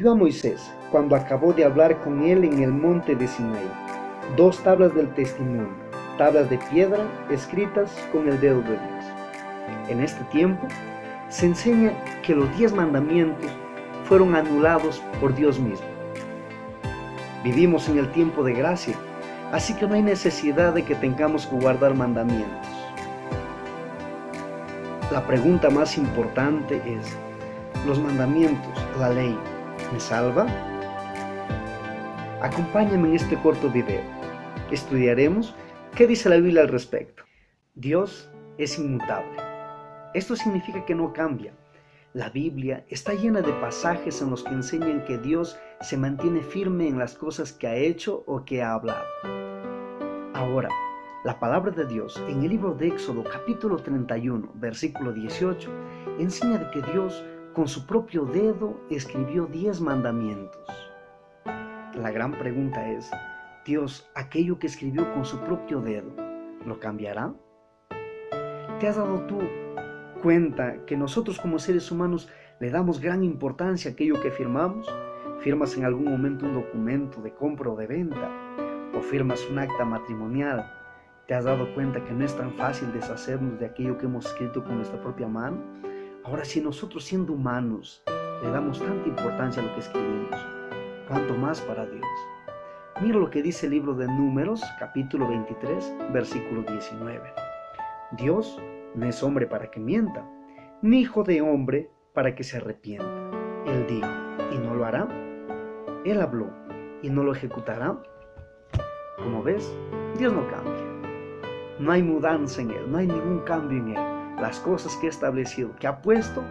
vio a Moisés cuando acabó de hablar con él en el monte de Sinaí. 2 tablas del testimonio, tablas de piedra escritas con el dedo de Dios. En este tiempo se enseña que los 10 mandamientos fueron anulados por Dios mismo. Vivimos en el tiempo de gracia, así que no hay necesidad de que tengamos que guardar mandamientos. La pregunta más importante es: ¿los mandamientos, la ley, me salva? Acompáñame en este corto video. Estudiaremos qué dice la Biblia al respecto. Dios es inmutable. Esto significa que no cambia. La Biblia está llena de pasajes en los que enseñan que Dios se mantiene firme en las cosas que ha hecho o que ha hablado. Ahora, la palabra de Dios en el libro de Éxodo capítulo 31, versículo 18, enseña de que Dios con su propio dedo escribió 10 mandamientos. La gran pregunta es: ¿Dios aquello que escribió con su propio dedo lo cambiará? ¿Te has dado tú cuenta que nosotros como seres humanos le damos gran importancia a aquello que firmamos? ¿Firmas en algún momento un documento de compra o de venta? ¿O firmas un acta matrimonial? ¿Te has dado cuenta que no es tan fácil deshacernos de aquello que hemos escrito con nuestra propia mano? Ahora, si nosotros siendo humanos le damos tanta importancia a lo que escribimos, ¿cuánto más para Dios? Mira lo que dice el libro de Números, capítulo 23, versículo 19. Dios no es hombre para que mienta, ni hijo de hombre para que se arrepienta. Él dijo, y no lo hará. Él habló, y no lo ejecutará. Como ves, Dios no cambia. No hay mudanza en Él, no hay ningún cambio en Él. Las cosas que ha establecido, que ha puesto,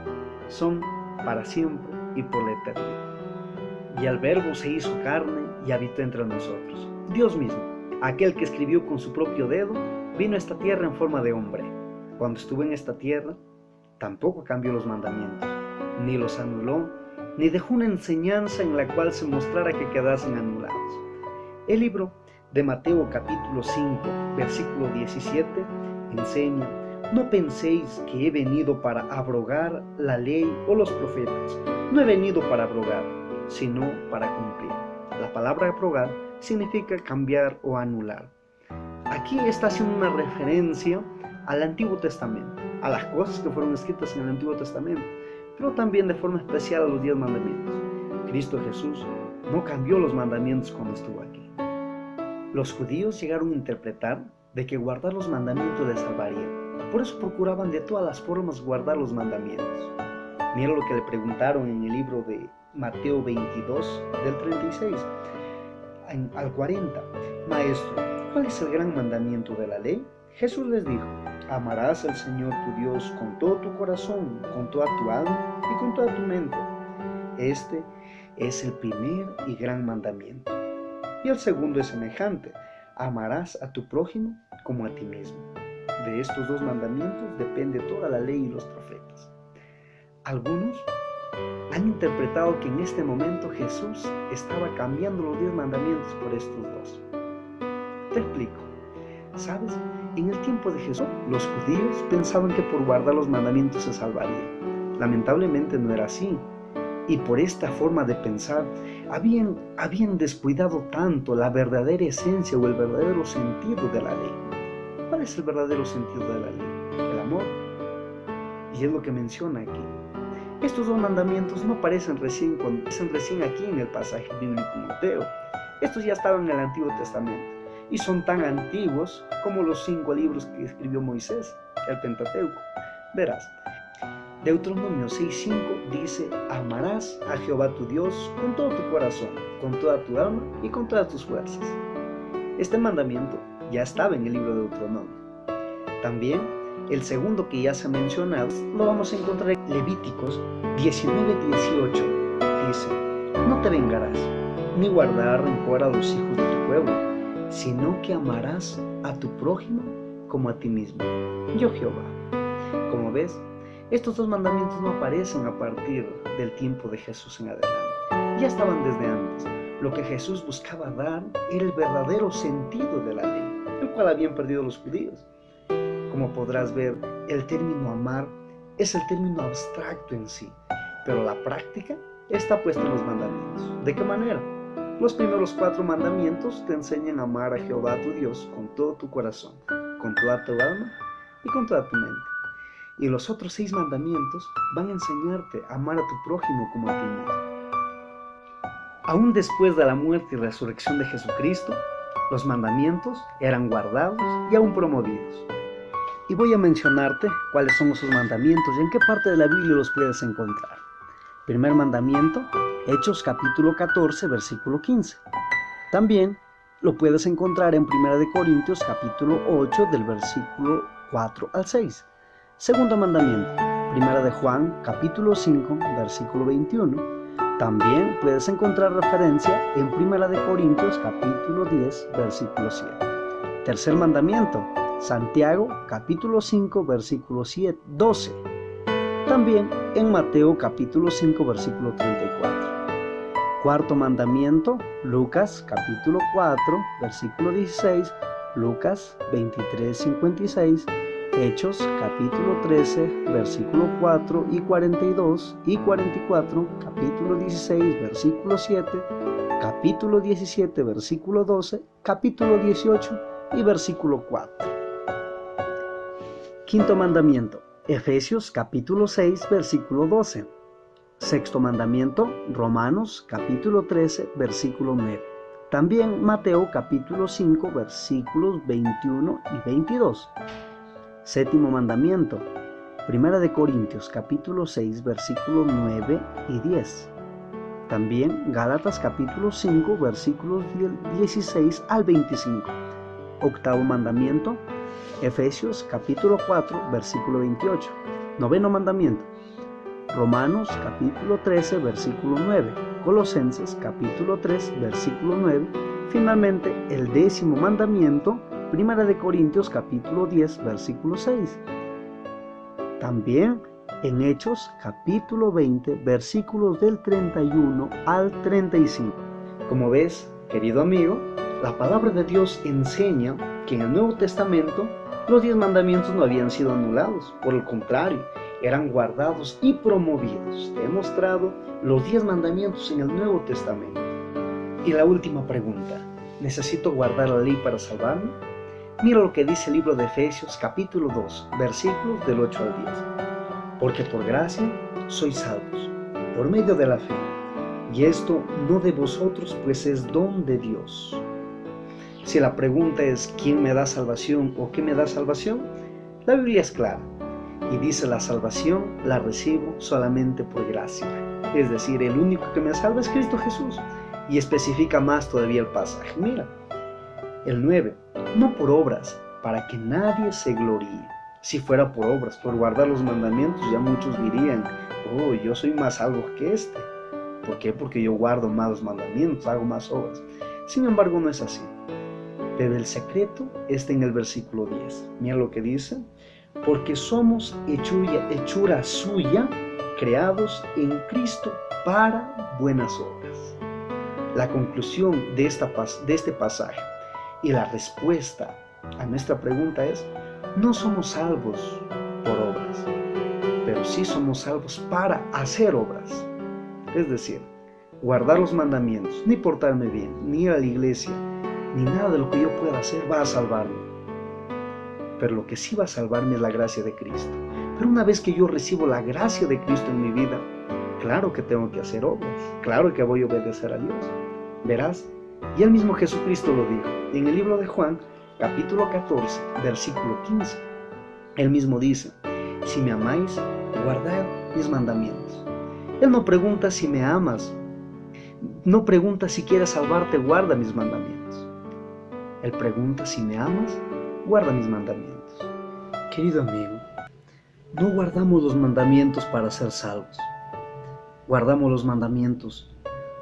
son para siempre y por la eternidad. Y el Verbo se hizo carne y habitó entre nosotros. Dios mismo, aquel que escribió con su propio dedo, vino a esta tierra en forma de hombre. Cuando estuvo en esta tierra, tampoco cambió los mandamientos, ni los anuló, ni dejó una enseñanza en la cual se mostrara que quedasen anulados. El libro de Mateo capítulo 5, versículo 17, enseña: no penséis que he venido para abrogar la ley o los profetas. No he venido para abrogar, sino para cumplir. La palabra abrogar significa cambiar o anular. Aquí está haciendo una referencia al Antiguo Testamento, a las cosas que fueron escritas en el Antiguo Testamento, pero también de forma especial a los 10 mandamientos. Cristo Jesús no cambió los mandamientos cuando estuvo aquí. Los judíos llegaron a interpretar de que guardar los mandamientos les salvaría. Por eso procuraban de todas las formas guardar los mandamientos. Mira lo que le preguntaron en el libro de Mateo 22, del 36 al 40. Maestro, ¿cuál es el gran mandamiento de la ley? Jesús les dijo: amarás al Señor tu Dios con todo tu corazón, con toda tu alma y con toda tu mente. Este es el primer y gran mandamiento. Y el segundo es semejante: amarás a tu prójimo como a ti mismo. De estos 2 mandamientos depende toda la ley y los profetas. Algunos han interpretado que en este momento Jesús estaba cambiando los 10 mandamientos por estos 2. Te explico. ¿Sabes? En el tiempo de Jesús, los judíos pensaban que por guardar los mandamientos se salvarían. Lamentablemente no era así. Y por esta forma de pensar, habían descuidado tanto la verdadera esencia o el verdadero sentido de la ley. ¿Cuál es el verdadero sentido de la ley? El amor. Y es lo que menciona aquí. Estos 2 mandamientos no aparecen recién aquí en el pasaje bíblico de Mateo. Estos ya estaban en el Antiguo Testamento y son tan antiguos como los 5 libros que escribió Moisés, el Pentateuco. Verás, Deuteronomio 6:5 dice: amarás a Jehová tu Dios con todo tu corazón, con toda tu alma y con todas tus fuerzas. Este mandamiento ya estaba en el libro de Deuteronomio. También el segundo que ya se ha mencionado lo vamos a encontrar en Levíticos 19:18. Dice: no te vengarás, ni guardarás rencor a los hijos de tu pueblo, sino que amarás a tu prójimo como a ti mismo. Yo Jehová. Como ves, estos 2 mandamientos no aparecen a partir del tiempo de Jesús en adelante. Ya estaban desde antes. Lo que Jesús buscaba dar era el verdadero sentido de la ley, el cual habían perdido los judíos. Como podrás ver, el término amar es el término abstracto en sí, pero la práctica está puesta en los mandamientos. ¿De qué manera? Los primeros 4 mandamientos te enseñan a amar a Jehová tu Dios con todo tu corazón, con toda tu alma y con toda tu mente. Y los otros 6 mandamientos van a enseñarte a amar a tu prójimo como a ti mismo. Aún después de la muerte y resurrección de Jesucristo, los mandamientos eran guardados y aún promovidos. Y voy a mencionarte cuáles son esos mandamientos y en qué parte de la Biblia los puedes encontrar. Primer mandamiento, Hechos capítulo 14, versículo 15. También lo puedes encontrar en 1 Corintios capítulo 8, del versículo 4 al 6. Segundo mandamiento, 1 Juan capítulo 5, versículo 21. También puedes encontrar referencia en 1 Corintios capítulo 10, versículo 7. Tercer mandamiento, Santiago capítulo 5, versículo 12. También en Mateo capítulo 5, versículo 34. Cuarto mandamiento, Lucas capítulo 4, versículo 16, Lucas 23, 56, Hechos capítulo 13, versículo 4 y 42 y 44, capítulo 16, versículo 7, capítulo 17, versículo 12, capítulo 18 y versículo 4. Quinto mandamiento, Efesios capítulo 6, versículo 12. Sexto mandamiento, Romanos capítulo 13, versículo 9. También Mateo capítulo 5, versículos 21 y 22. Séptimo mandamiento, 1 Corintios capítulo 6, versículos 9 y 10. También Gálatas capítulo 5, versículos 16 al 25. Octavo mandamiento, Efesios capítulo 4, versículo 28. Noveno mandamiento, Romanos capítulo 13, versículo 9. Colosenses capítulo 3, versículo 9. Finalmente, el 10º mandamiento, 1 Corintios capítulo 10, versículo 6. También en Hechos capítulo 20, versículos del 31 al 35. Como ves, querido amigo, la palabra de Dios enseña que en el Nuevo Testamento los 10 mandamientos no habían sido anulados. Por el contrario, eran guardados y promovidos. Te he mostrado los 10 mandamientos en el Nuevo Testamento. Y la última pregunta, ¿necesito guardar la ley para salvarme? Mira lo que dice el libro de Efesios capítulo 2, versículos del 8 al 10. Porque por gracia sois salvos, por medio de la fe. Y esto no de vosotros, pues es don de Dios. Si la pregunta es ¿quién me da salvación o qué me da salvación? La Biblia es clara y dice la salvación la recibo solamente por gracia. Es decir, el único que me salva es Cristo Jesús. Y especifica más todavía el pasaje. Mira, el 9, no por obras, para que nadie se gloríe. Si fuera por obras, por guardar los mandamientos, ya muchos dirían, oh, yo soy más salvo que este. ¿Por qué? Porque yo guardo más los mandamientos, hago más obras. Sin embargo, no es así. Pero el secreto está en el versículo 10. Mira lo que dice. Porque somos hechura suya, creados en Cristo para buenas obras. La conclusión de este pasaje y la respuesta a nuestra pregunta es: no somos salvos por obras, pero sí somos salvos para hacer obras. Es decir, guardar los mandamientos, ni portarme bien, ni ir a la iglesia, ni nada de lo que yo pueda hacer va a salvarme. Pero lo que sí va a salvarme es la gracia de Cristo. Pero una vez que yo recibo la gracia de Cristo en mi vida, claro que tengo que hacer obras, claro que voy a obedecer a Dios. Verás, y el mismo Jesucristo lo dijo en el libro de Juan, capítulo 14, versículo 15. Él mismo dice: si me amáis, guardad mis mandamientos. Él no pregunta si me amas, no pregunta si quieres salvarte, guarda mis mandamientos. Él pregunta: si me amas, guarda mis mandamientos. Querido amigo, no guardamos los mandamientos para ser salvos. Guardamos los mandamientos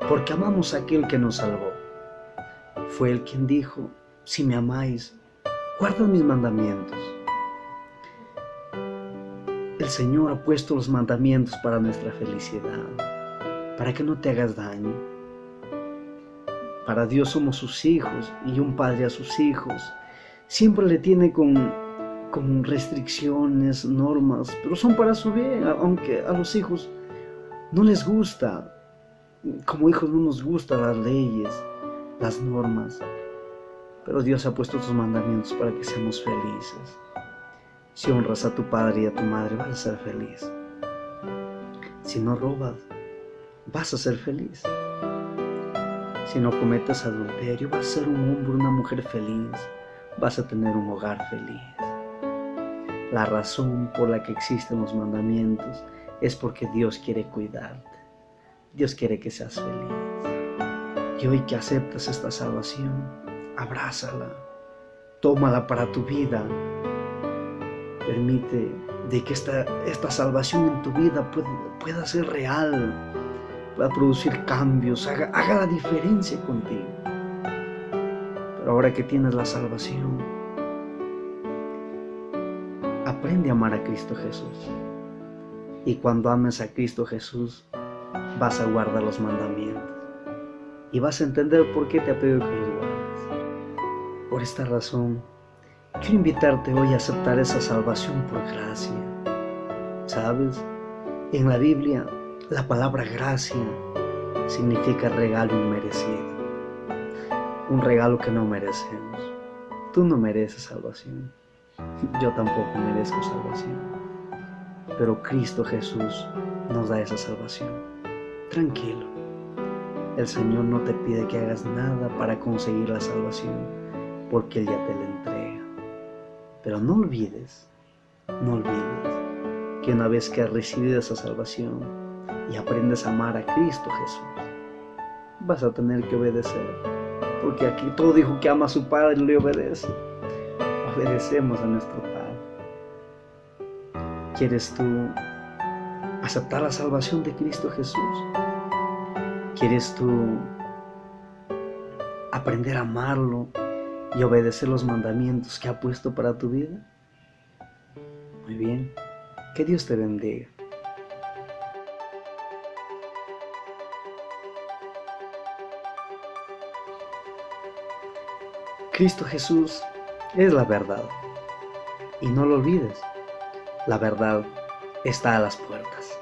porque amamos a aquel que nos salvó. Fue Él quien dijo: si me amáis, guardad mis mandamientos. El Señor ha puesto los mandamientos para nuestra felicidad, para que no te hagas daño. Para Dios somos sus hijos, y un padre a sus hijos siempre le tiene con restricciones, normas, pero son para su bien, aunque a los hijos no les gusta como hijos no nos gustan las leyes, las normas, pero Dios ha puesto tus mandamientos para que seamos felices. Si honras a tu padre y a tu madre, vas a ser feliz. Si no robas, vas a ser feliz. Si no cometes adulterio, vas a ser un hombre, una mujer feliz. Vas a tener un hogar feliz. La razón por la que existen los mandamientos es porque Dios quiere cuidarte. Dios quiere que seas feliz. Y hoy que aceptas esta salvación, abrázala, tómala para tu vida. Permite de que esta salvación en tu vida pueda ser real, pueda producir cambios, haga la diferencia contigo. Pero ahora que tienes la salvación, aprende a amar a Cristo Jesús. Y cuando ames a Cristo Jesús, vas a guardar los mandamientos. Y vas a entender por qué te ha pedido que los guardes. Por esta razón, quiero invitarte hoy a aceptar esa salvación por gracia. ¿Sabes? En la Biblia, la palabra gracia significa regalo inmerecido. Un regalo que no merecemos. Tú no mereces salvación. Yo tampoco merezco salvación. Pero Cristo Jesús nos da esa salvación. Tranquilo. El Señor no te pide que hagas nada para conseguir la salvación, porque Él ya te la entrega. Pero no olvides que una vez que has recibido esa salvación y aprendes a amar a Cristo Jesús, vas a tener que obedecer, porque aquí todo dijo que ama a su Padre y le obedece. Obedecemos a nuestro Padre. ¿Quieres tú aceptar la salvación de Cristo Jesús? ¿Quieres tú aprender a amarlo y obedecer los mandamientos que ha puesto para tu vida? Muy bien, que Dios te bendiga. Cristo Jesús es la verdad. Y no lo olvides, la verdad está a las puertas.